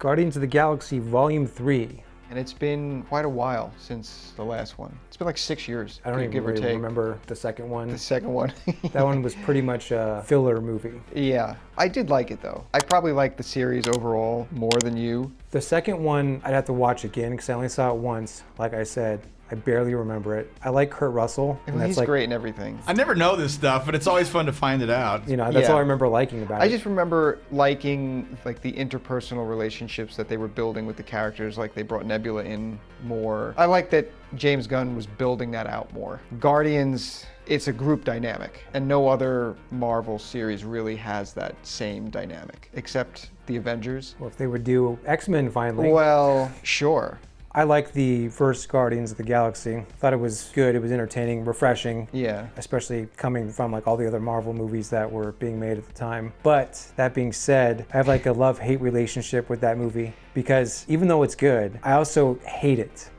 Guardians of the Galaxy Volume 3. And it's been quite a while since the last one. It's been like 6 years. I don't even give or really take. remember the second one. The second one. That one was pretty much a filler movie. Yeah, I did like it though. I probably like the series overall more than you. The second one, I'd have to watch again because I only saw it once. Like I said, I barely remember it. I like Kurt Russell. And he's great in everything. I never know this stuff, but it's always fun to find it out. You know, that's all I remember liking about it. I just remember liking like the interpersonal relationships that they were building with the characters. Like they brought Nebula in more. I like that James Gunn was building that out more. Guardians, it's a group dynamic, and no other Marvel series really has that same dynamic, except the Avengers. Well, if they would do X-Men finally. Well, sure. I liked the first Guardians of the Galaxy. Thought it was good, it was entertaining, refreshing. Yeah. Especially coming from like all the other Marvel movies that were being made at the time. But that being said, I have like a love-hate relationship with that movie because even though it's good, I also hate it.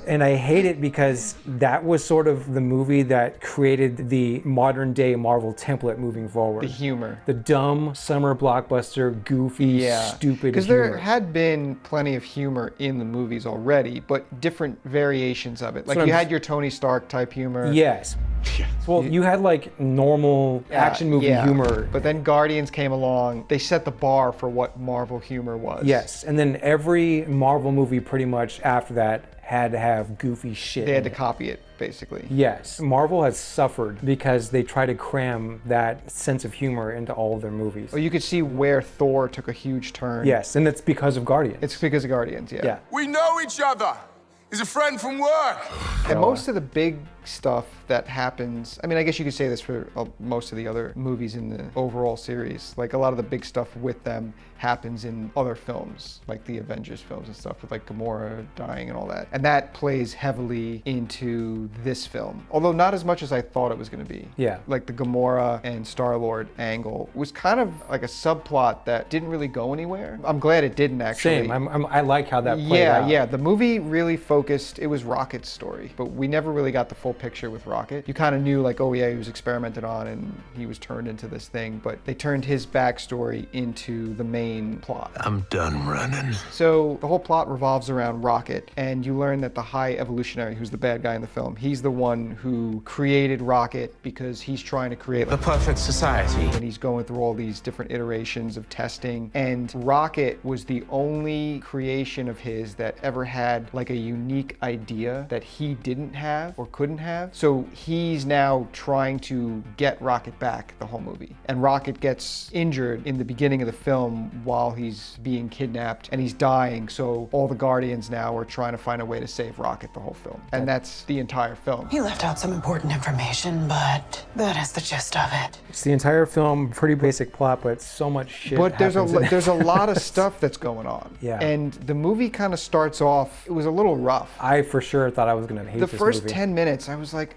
And I hate it because that was sort of the movie that created the modern day Marvel template moving forward. The humor. The dumb summer blockbuster, goofy, stupid humor. Because there had been plenty of humor in the movies already, but different variations of it. Like you had your Tony Stark type humor. Yes. Well, you had like normal action movie humor. But then Guardians came along. They set the bar for what Marvel humor was. Yes. And then every Marvel movie pretty much after that had to have goofy shit. They had to copy it, basically. Yes. Marvel has suffered because they try to cram that sense of humor into all of their movies. Well, you could see where Thor took a huge turn. Yes, and it's because of Guardians. It's because of Guardians, yeah. We know each other. He's a friend from work. And most of the big stuff that happens, I mean, I guess you could say this for most of the other movies in the overall series. Like a lot of the big stuff with them happens in other films, like the Avengers films and stuff with like Gamora dying and all that. And that plays heavily into this film. Although not as much as I thought it was going to be. Yeah. Like the Gamora and Star-Lord angle was kind of like a subplot that didn't really go anywhere. I'm glad it didn't actually. Same. I like how that played out. Yeah. The movie really focused, it was Rocket's story, but we never really got the full picture with Rocket. You kind of knew like, oh yeah, he was experimented on and he was turned into this thing, but they turned his backstory into the main plot. I'm done running. So the whole plot revolves around Rocket, and you learn that the High Evolutionary, who's the bad guy in the film, he's the one who created Rocket because he's trying to create the perfect society. And he's going through all these different iterations of testing, and Rocket was the only creation of his that ever had like a unique idea that he didn't have or couldn't have. So he's now trying to get Rocket back the whole movie. And Rocket gets injured in the beginning of the film while he's being kidnapped and he's dying. So all the Guardians now are trying to find a way to save Rocket the whole film. And that's the entire film. He left out some important information, but that is the gist of it. It's the entire film, pretty basic plot, but so much shit But there's happens a lot of stuff that's going on. Yeah. And the movie kind of starts off, it was a little rough. I for sure thought I was going to hate the this first movie. 10 minutes, I was like,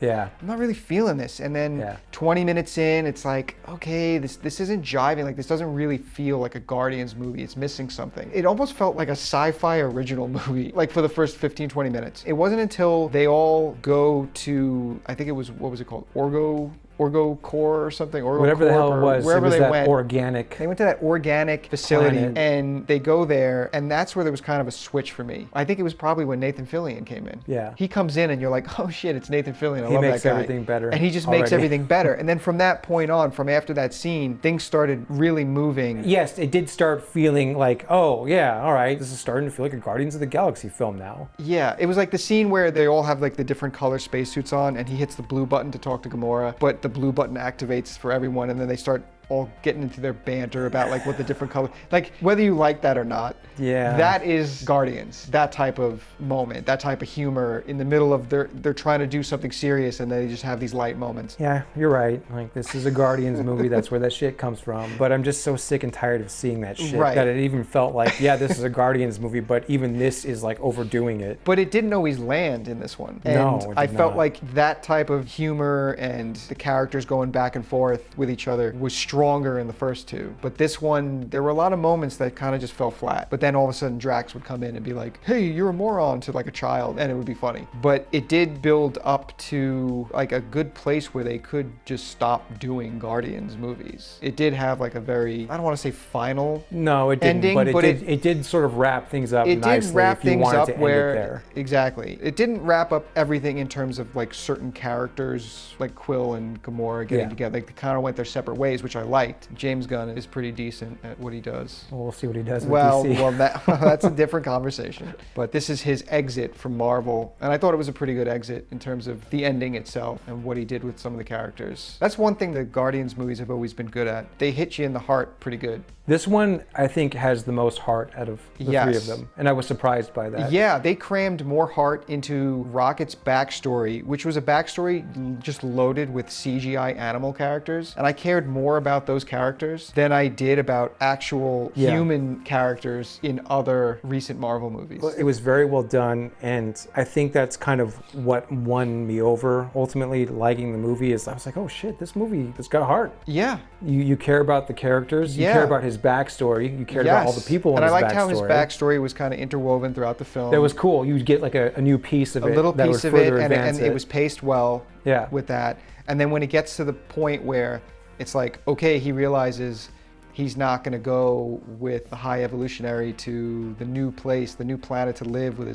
yeah, I'm not really feeling this. And then 20 minutes in, it's like, okay, this isn't jiving. Like, this doesn't really feel like a Guardians movie. It's missing something. It almost felt like a sci-fi original movie, like for the first 15, 20 minutes. It wasn't until they all go to, I think it was, what was it called? Orgo Core or something, whatever the hell it was, wherever they that went. Organic. They went to that organic facility planet. And they go there, and that's where there was kind of a switch for me. I think it was probably when Nathan Fillion came in. Yeah. He comes in and you're like, oh shit, it's Nathan Fillion. I love that guy. He makes everything better. And he just makes everything better. And then from that point on, from after that scene, things started really moving. Yes, it did start feeling like, oh yeah, all right, this is starting to feel like a Guardians of the Galaxy film now. Yeah, it was like the scene where they all have like the different color spacesuits on, and he hits the blue button to talk to Gamora, but the blue button activates for everyone, and then they start all getting into their banter about like what the different colors, like whether you like that or not. Yeah. That is Guardians. That type of moment, that type of humor in the middle of they're trying to do something serious and they just have these light moments. Yeah, you're right. Like this is a Guardians movie. That's where that shit comes from. But I'm just so sick and tired of seeing that shit that it even felt like, yeah, this is a Guardians movie, but even this is like overdoing it. But it didn't always land in this one. And no, it I did felt not. like that type of humor and the characters going back and forth with each other was stronger in the first two. But this one, there were a lot of moments that kind of just fell flat. But then all of a sudden Drax would come in and be like, hey, you're a moron, to like a child, and it would be funny. But it did build up to like a good place where they could just stop doing Guardians movies. It did have like a very, I don't want to say final No, it didn't. ending, but but it did sort of wrap things up it nicely did wrap if you things wanted up to end where it there. exactly. It didn't wrap up everything in terms of like certain characters like Quill and Gamora getting Yeah. together. Like they kind of went their separate ways, which I liked. James Gunn is pretty decent at what he does. Well, we'll see what he does with Well, DC. that's a different conversation. But this is his exit from Marvel, and I thought it was a pretty good exit in terms of the ending itself and what he did with some of the characters. That's one thing the Guardians movies have always been good at. They hit you in the heart pretty good. This one, I think, has the most heart out of the three Yes. of them, and I was surprised by that. Yeah, they crammed more heart into Rocket's backstory, which was a backstory just loaded with CGI animal characters. And I cared more about those characters than I did about actual Yeah. human characters in other recent Marvel movies. It was very well done, and I think that's kind of what won me over. Ultimately, liking the movie is I was like, oh shit, this movie, it's got heart. Yeah. You care about the characters, you Yeah. care about his backstory, you cared about all the people in and his I liked backstory. how his backstory was kind of interwoven throughout the film. That was cool. You'd get like a new piece of a it little that piece would of it, further and advance it was paced well Yeah. with that. And then when it gets to the point where it's like, okay, he realizes he's not going to go with the High Evolutionary to the new place, the new planet to live with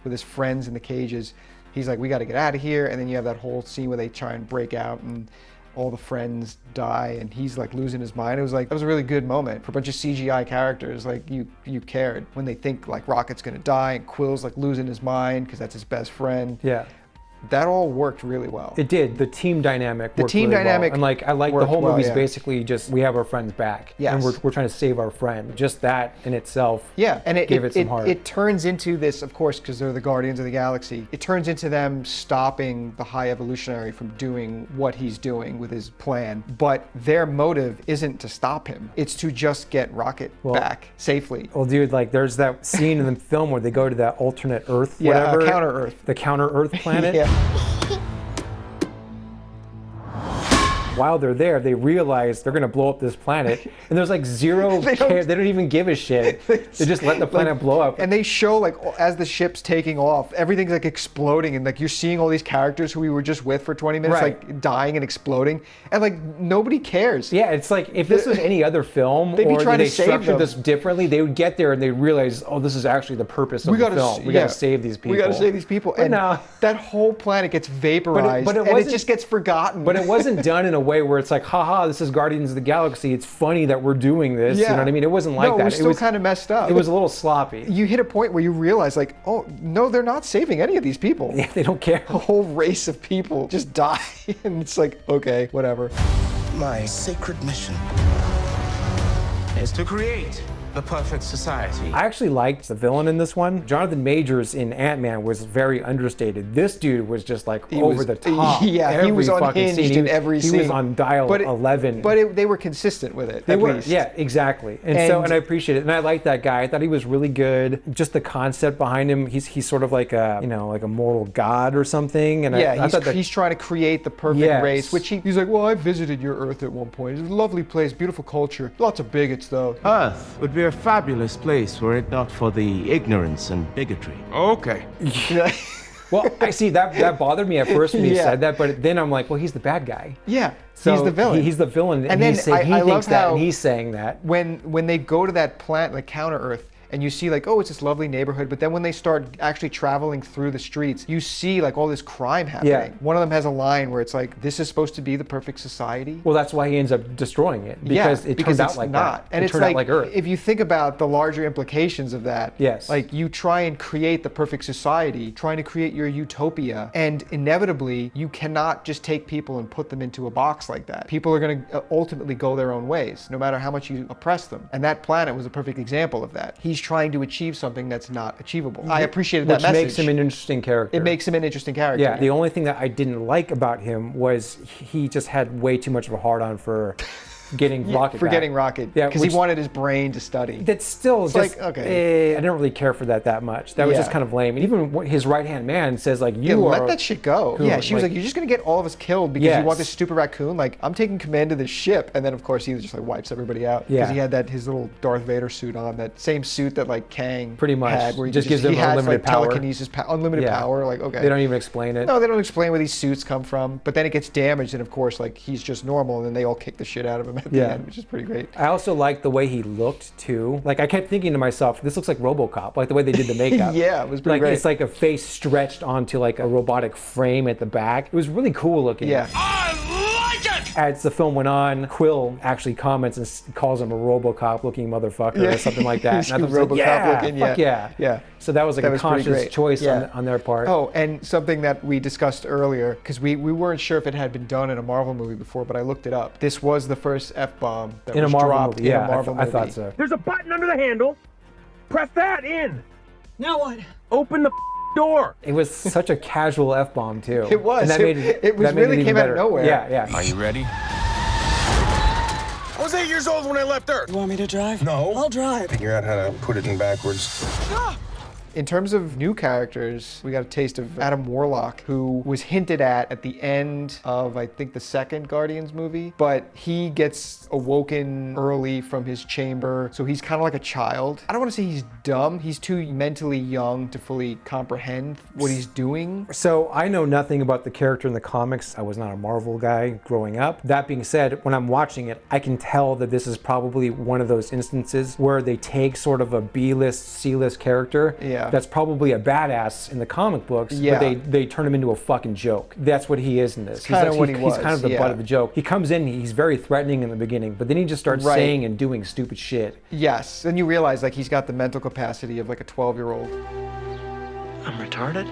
his friends in the cages. He's like, we got to get out of here. And then you have that whole scene where they try and break out and all the friends die and he's like losing his mind. It was like, that was a really good moment for a bunch of CGI characters. Like you cared when they think like Rocket's gonna die and Quill's like losing his mind because that's his best friend. Yeah. That all worked really well. It did. The team dynamic worked team really dynamic well. And like I like the worked whole well, movie's yeah. basically just we have our friends back. Yes. And we're trying to save our friend. Just that in itself Yeah, and gave it some heart. It turns into this, of course, because they're the Guardians of the Galaxy. It turns into them stopping the High Evolutionary from doing what he's doing with his plan. But their motive isn't to stop him. It's to just get Rocket back safely. Well, dude, like there's that scene in the film where they go to that alternate Earth, Yeah, whatever. Counter Earth. The Counter Earth planet. Yeah. While they're there, they realize they're gonna blow up this planet, and there's like zero care. They don't even give a shit. They just let the planet blow up. And they show like as the ship's taking off, everything's like exploding, and like you're seeing all these characters who we were just with for 20 minutes, Right. like dying and exploding, and like nobody cares. Yeah, it's like if this was any other film, They'd be or trying they to save structured them. this differently, they would get there and they realize, oh, this is actually the purpose of the film. We gotta save these people. We gotta save these people. But And no. that whole planet gets vaporized, but it and it wasn't- just gets forgotten. But it wasn't done in a way where it's like, haha, this is Guardians of the Galaxy. It's funny that we're doing this. You know what I mean? It wasn't like no, that. it was still kind of messed up. It was a little sloppy. You hit a point where you realize, like, oh no, they're not saving any of these people. Yeah, they don't care. A whole race of people just die, and it's like, okay, whatever. My sacred mission is to create the perfect society. I actually liked the villain in this one. Jonathan Majors in Ant-Man was very understated. This dude was just like over was- the top. Yeah, he was Every fucking unhinged scene. in every scene. He was on dial But 11. They were consistent with it. They at were, least. yeah, exactly. And I appreciate it. And I like that guy. I thought he was really good. Just the concept behind him. He's sort of like a, like a mortal god or something. And Yeah, I thought that he's trying to create the perfect Yes. race, which he's like, well, I visited your Earth at one point. It's a lovely place, beautiful culture, lots of bigots though. Earth would be a fabulous place were it not for the ignorance and bigotry. Okay. well, I see that bothered me at first when he Yeah. said that, but then I'm like, well, he's the bad guy. Yeah, So he's the villain. He's the villain, and then he thinks love that, how and he's saying that. when they go to that planet, like Counter Earth, and you see like, oh, it's this lovely neighborhood, but then when they start actually traveling through the streets, you see like all this crime happening. Yeah. One of them has a line where it's like, this is supposed to be the perfect society. Well, that's why he ends up destroying it, because it turns out it's like not. that. And it it's turned like, out like Earth. if you think about the larger implications of that, Yes. like you try and create the perfect society, trying to create your utopia, and inevitably you cannot just take people and put them into a box like that. People are going to ultimately go their own ways, no matter how much you oppress them. And that planet was a perfect example of that. He's trying to achieve something that's not achievable. I appreciated that Which message. makes him an interesting character. It makes him an interesting character. Yeah, the only thing that I didn't like about him was he just had way too much of a hard-on for getting Rocket Forgetting back. Rocket. Yeah, Because he which- wanted his brain to study. That's still It's just, like, okay. I didn't really care for that much. That was Yeah. just kind of lame. And even his right-hand man says, like, Yeah, you are... let that shit go. who, Yeah, she was like- like, you're just gonna get all of us killed because you Yes. want this stupid raccoon. Like, I'm taking command of this ship, and then of course he just like wipes everybody out because Yeah. he had his little Darth Vader suit on, that same suit that like Kang Pretty much. had, where he Just gives them he has, unlimited like, power. telekinesis, unlimited Yeah. power. Like, okay, They don't even explain it. No, they don't explain where these suits come from. But then it gets damaged, and of course, like he's just normal, and then they all kick the shit out of him at the Yeah. end, which is pretty great. I also like the way he looked too. Like I kept thinking to myself, this looks like RoboCop. Like the way they did the makeup. Yeah, it was pretty like great. it's like a face stretched onto like a robotic frame at the back. It was really cool looking. Yeah. As the film went on, Quill actually comments and calls him a RoboCop looking motherfucker or something like that. He's And I thought, RoboCop yeah, looking, fuck yeah. yeah. Yeah. So that was like That a was pretty conscious great. choice Yeah. on their part. Oh, and something that we discussed earlier, because we weren't sure if it had been done in a Marvel movie before, but I looked it up. This was the first F-bomb that in a was Marvel dropped movie, in yeah, a Marvel I movie. thought so. There's a button under the handle. Press that in. Now what? Open the door. It was such a casual F-bomb too. It was. And that made it, It was that made really even came out of better. nowhere. Yeah, yeah. Are you ready? I was 8 years old when I left Earth. You want me to drive? No. I'll drive. Figure out how to put it in backwards. In terms of new characters, we got a taste of Adam Warlock, who was hinted at the end of, I think, the second Guardians movie, but he gets awoken early from his chamber, so he's kind of like a child. I don't want to say he's dumb. He's too mentally young to fully comprehend what he's doing. So I know nothing about the character in the comics. I was not a Marvel guy growing up. That being said, when I'm watching it, I can tell that this is probably one of those instances where they take sort of a B-list, C-list character Yeah. that's probably a badass in the comic books, Yeah. but they turn him into a fucking joke. That's what he is in this. kinda what he he's was, kind of the yeah. butt of the joke. He comes in, he's very threatening in the beginning, but then he just starts Right. saying and doing stupid shit. Yes. Then you realize, like, he's got the mental capacity of, like, a 12-year-old. I'm retarded?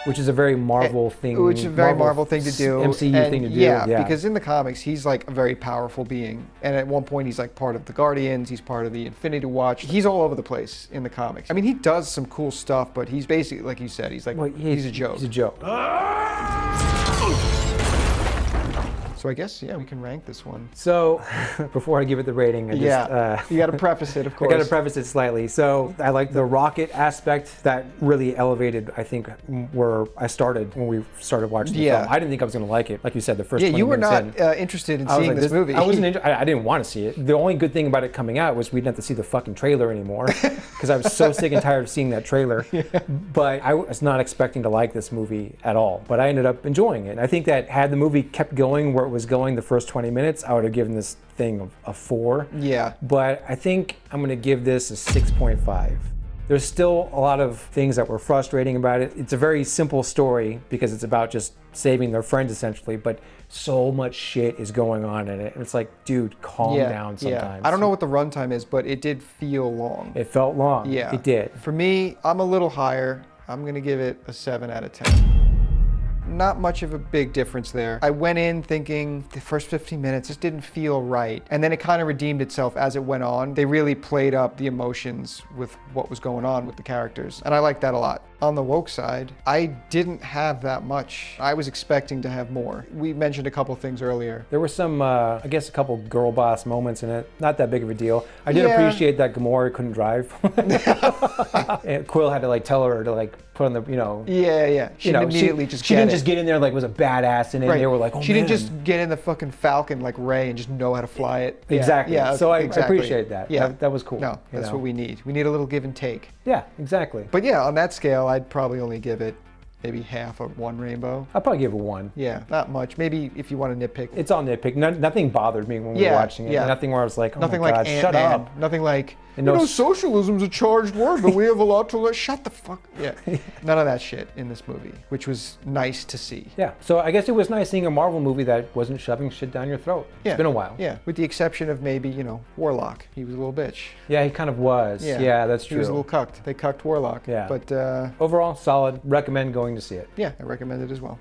Which is a very Marvel thing. Which is a very Marvel thing to do. MCU And thing to do. Yeah, Yeah, because in the comics, he's like a very powerful being. And at one point, he's like part of the Guardians, he's part of the Infinity Watch. He's all over the place in the comics. I mean, he does some cool stuff, but he's basically, like you said, he's like, Well, he's a joke. He's a joke. So I guess, yeah, we can rank this one. So, before I give it the rating, I just, Yeah, you got to preface it, of I course. got to preface it slightly. So, I like the rocket aspect that really elevated, I think, where I started when we started watching the Yeah. film. I didn't think I was going to like it. Like you said, the first Yeah, 20 you were minutes not in. interested in I was seeing like, this movie. I wasn't. I didn't want to see it. The only good thing about it coming out was we didn't have to see the fucking trailer anymore, because I was so sick and tired of seeing that trailer. But I was not expecting to like this movie at all. But I ended up enjoying it. I think that had the movie kept going where it was going the first 20 minutes, I would have given this thing a 4. Yeah. But I think I'm going to give this a 6.5. There's still a lot of things that were frustrating about it. It's a very simple story because it's about just saving their friends essentially, but so much shit is going on in it. And it's like, dude, calm down sometimes. I don't know what the runtime is, but it did feel long. It felt long. Yeah. It did. For me, I'm a little higher. I'm going to give it a 7 out of 10. Not much of a big difference there. I went in thinking the first 15 minutes just didn't feel right. And then it kind of redeemed itself as it went on. They really played up the emotions with what was going on with the characters. And I like that a lot. On the woke side, I didn't have that much. I was expecting to have more. We mentioned a couple things earlier. There were some, I guess, a couple girl boss moments in it. Not that big of a deal. I did Yeah. appreciate that Gamora couldn't drive. And Quill had to like tell her to like put on the, you know. Yeah. She you know, didn't immediately just she get didn't it. just get in there like was a badass in it. Right. And they were like, oh, she didn't man. just get in the fucking Falcon like Ray and just know how to fly it. Exactly. Yeah. So I exactly. appreciate that. Yeah. That was cool. No, you that's know? what we need. We need a little give and take. Yeah, exactly. But yeah, on that scale, I'd probably only give it maybe half of one rainbow. I'll probably give it a 1. Yeah, not much. Maybe if you want to nitpick. It's all nitpick. Nothing bothered me when we were Yeah, watching it. yeah. Nothing where I was like, oh nothing my like God, shut Ant-Man. up. Nothing like, And no s- socialism's a charged word, but we have a lot to learn. Shut the fuck. Yeah. None of that shit in this movie, which was nice to see. Yeah, so I guess it was nice seeing a Marvel movie that wasn't shoving shit down your throat. It's been a while. Yeah, with the exception of maybe, Warlock. He was a little bitch. Yeah, he kind of was. Yeah, that's true. He was a little cucked. They cucked Warlock. Yeah. But Overall, solid. Recommend going to see it. yeah, I recommend it as well.